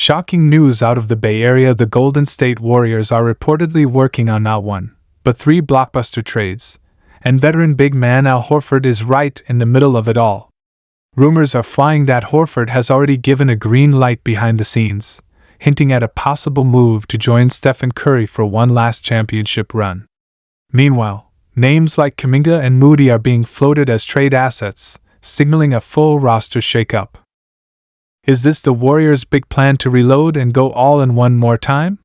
Shocking news out of the Bay Area: the Golden State Warriors are reportedly working on not one, but 3 blockbuster trades, and veteran big man Al Horford is right in the middle of it all. Rumors are flying that Horford has already given a green light behind the scenes, hinting at a possible move to join Steph Curry for one last championship run. Meanwhile, names like Kuminga and Moody are being floated as trade assets, signaling a full roster shakeup. Is this the Warriors' big plan to reload and go all in one more time?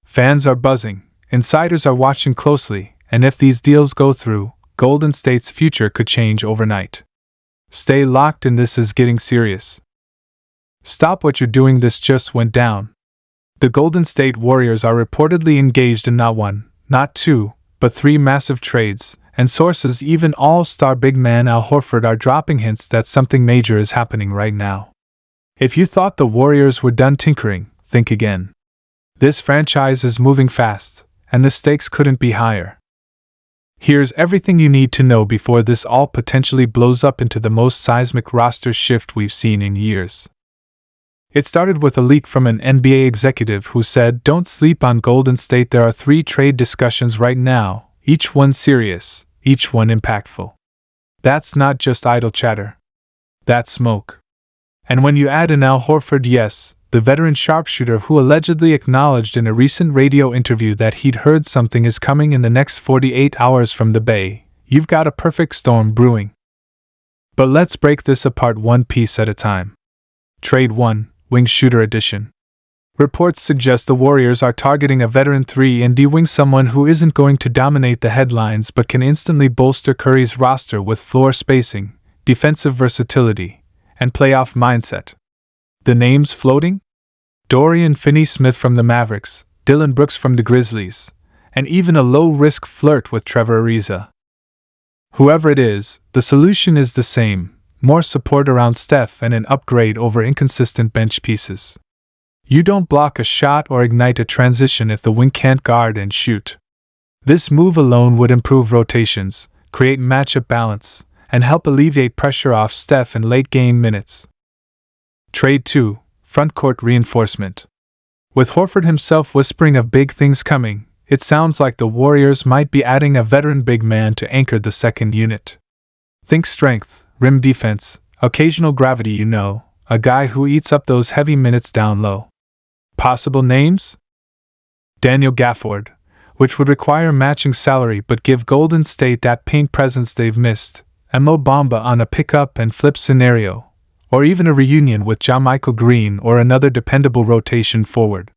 Fans are buzzing, insiders are watching closely, and if these deals go through, Golden State's future could change overnight. Stay locked in, this is getting serious. Stop what you're doing, this just went down. The Golden State Warriors are reportedly engaged in not one, not two, but 3 massive trades, and sources, even all-star big man Al Horford, are dropping hints that something major is happening right now. If you thought the Warriors were done tinkering, think again. This franchise is moving fast, and the stakes couldn't be higher. Here's everything you need to know before this all potentially blows up into the most seismic roster shift we've seen in years. It started with a leak from an NBA executive who said, "Don't sleep on Golden State. There are 3 trade discussions right now, each one serious, each one impactful." That's not just idle chatter. That's smoke. And when you add in Al Horford, yes, the veteran sharpshooter who allegedly acknowledged in a recent radio interview that he'd heard something is coming in the next 48 hours from the Bay, you've got a perfect storm brewing. But let's break this apart one piece at a time. Trade 1, Wing Shooter Edition. Reports suggest the Warriors are targeting a veteran 3-and-D wing, someone who isn't going to dominate the headlines but can instantly bolster Curry's roster with floor spacing, defensive versatility, and playoff mindset. The names floating? Dorian Finney-Smith from the Mavericks, Dylan Brooks from the Grizzlies, and even a low-risk flirt with Trevor Ariza. Whoever it is, the solution is the same: more support around Steph and an upgrade over inconsistent bench pieces. You don't block a shot or ignite a transition if the wing can't guard and shoot. This move alone would improve rotations, create matchup balance, and help alleviate pressure off Steph in late-game minutes. Trade 2, Frontcourt Reinforcement. With Horford himself whispering of big things coming, it sounds like the Warriors might be adding a veteran big man to anchor the second unit. Think strength, rim defense, occasional gravity, a guy who eats up those heavy minutes down low. Possible names? Daniel Gafford, which would require matching salary but give Golden State that paint presence they've missed. Mo Bamba on a pick-up-and-flip scenario, or even a reunion with JaMychal Green or another dependable rotation forward.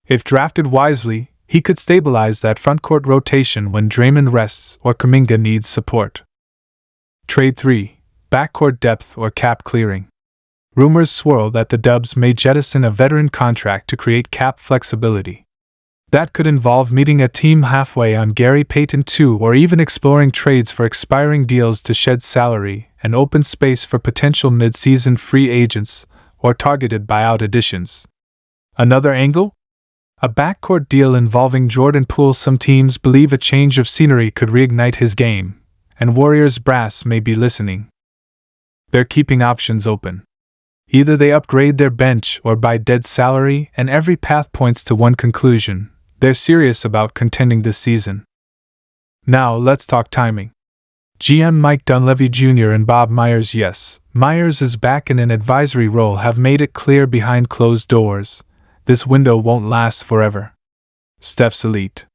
If drafted wisely, he could stabilize that frontcourt rotation when Draymond rests or Kuminga needs support. Trade 3, Backcourt Depth or Cap Clearing. Rumors swirl that the Dubs may jettison a veteran contract to create cap flexibility. That could involve meeting a team halfway on Gary Payton II, or even exploring trades for expiring deals to shed salary and open space for potential mid-season free agents or targeted buyout additions. Another angle? A backcourt deal involving Jordan Poole. Some teams believe a change of scenery could reignite his game, and Warriors brass may be listening. They're keeping options open. Either they upgrade their bench or buy dead salary, and every path points to one conclusion: they're serious about contending this season. Now let's talk timing. GM Mike Dunleavy Jr. and Bob Myers, yes, Myers is back in an advisory role, have made it clear behind closed doors: this window won't last forever. Steph's elite.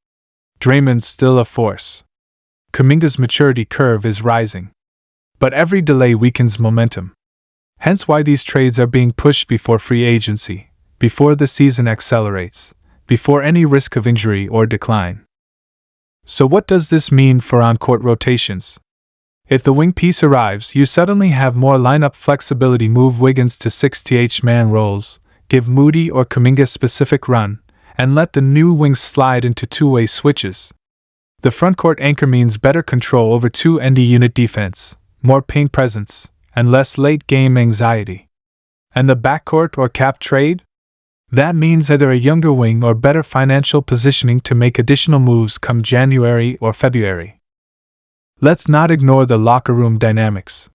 Draymond's still a force. Kuminga's maturity curve is rising. But every delay weakens momentum. Hence why these trades are being pushed before free agency, before the season accelerates, before any risk of injury or decline. So what does this mean for on-court rotations? If the wing piece arrives, you suddenly have more lineup flexibility. Move Wiggins to 6th-man roles, give Moody or Kuminga specific run, and let the new wings slide into two-way switches. The frontcourt anchor means better control over 2-ND unit defense, more paint presence, and less late-game anxiety. And the backcourt or cap trade? That means either a younger wing or better financial positioning to make additional moves come January or February. Let's not ignore the locker room dynamics.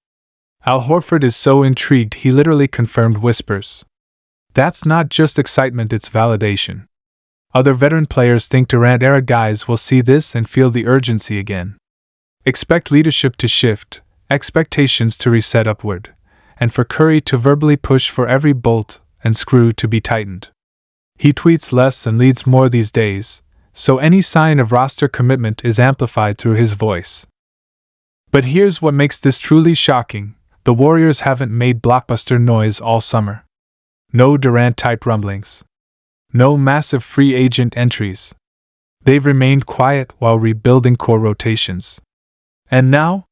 Al Horford is so intrigued he literally confirmed whispers. That's not just excitement, it's validation. Other veteran players think Durant-era guys will see this and feel the urgency again. Expect leadership to shift, expectations to reset upward, and for Curry to verbally push for every bolt and screw to be tightened. He tweets less and leads more these days, so any sign of roster commitment is amplified through his voice. But here's what makes this truly shocking: the Warriors haven't made blockbuster noise all summer. No Durant-type rumblings. No massive free agent entries. They've remained quiet while rebuilding core rotations. And now?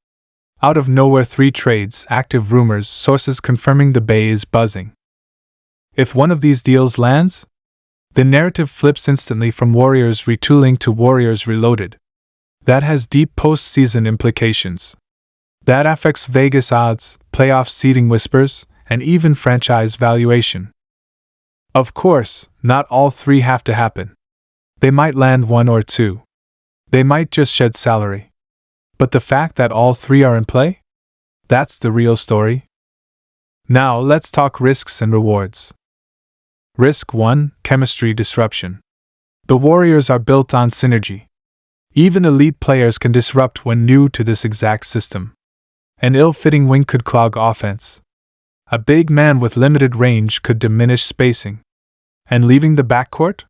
Out of nowhere, 3 trades, active rumors, sources confirming the Bay is buzzing. If one of these deals lands, the narrative flips instantly from Warriors retooling to Warriors reloaded. That has deep postseason implications. That affects Vegas odds, playoff seeding whispers, and even franchise valuation. Of course, not all 3 have to happen. They might land 1 or 2. They might just shed salary. But the fact that all 3 are in play? That's the real story. Now let's talk risks and rewards. Risk 1: chemistry disruption. The Warriors are built on synergy. Even elite players can disrupt when new to this exact system. An ill-fitting wing could clog offense. A big man with limited range could diminish spacing. And leaving the backcourt?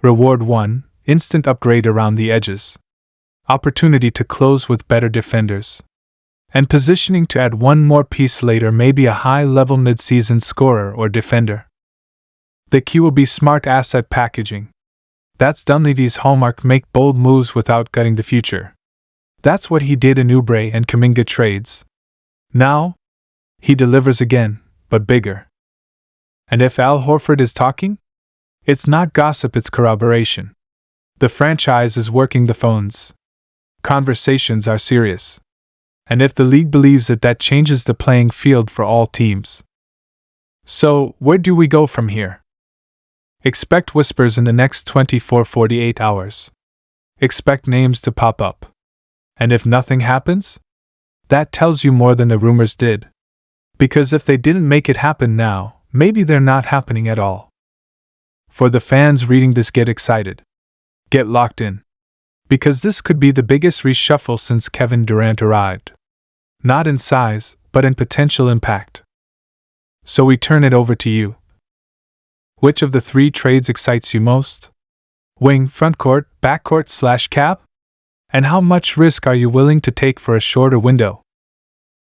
Reward 1: instant upgrade around the edges. Opportunity to close with better defenders. And positioning to add one more piece later, maybe a high-level mid-season scorer or defender. The key will be smart asset packaging. That's Dunleavy's hallmark: make bold moves without gutting the future. That's what he did in Oubre and Kuminga trades. Now, he delivers again, but bigger. And if Al Horford is talking? It's not gossip, it's corroboration. The franchise is working the phones. Conversations are serious. And if the league believes it, that changes the playing field for all teams. So, where do we go from here? Expect whispers in the next 24-48 hours. Expect names to pop up. And if nothing happens? That tells you more than the rumors did. Because if they didn't make it happen now, maybe they're not happening at all. For the fans reading this, get excited. Get locked in. Because this could be the biggest reshuffle since Kevin Durant arrived. Not in size, but in potential impact. So we turn it over to you. Which of the 3 trades excites you most? Wing, frontcourt, backcourt/cap? And how much risk are you willing to take for a shorter window?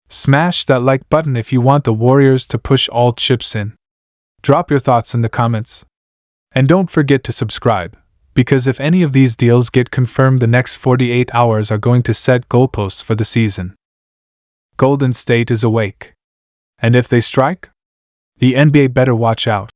Smash that like button if you want the Warriors to push all chips in. Drop your thoughts in the comments. And don't forget to subscribe, because if any of these deals get confirmed, the next 48 hours are going to set goalposts for the season. Golden State is awake. And if they strike, the NBA better watch out.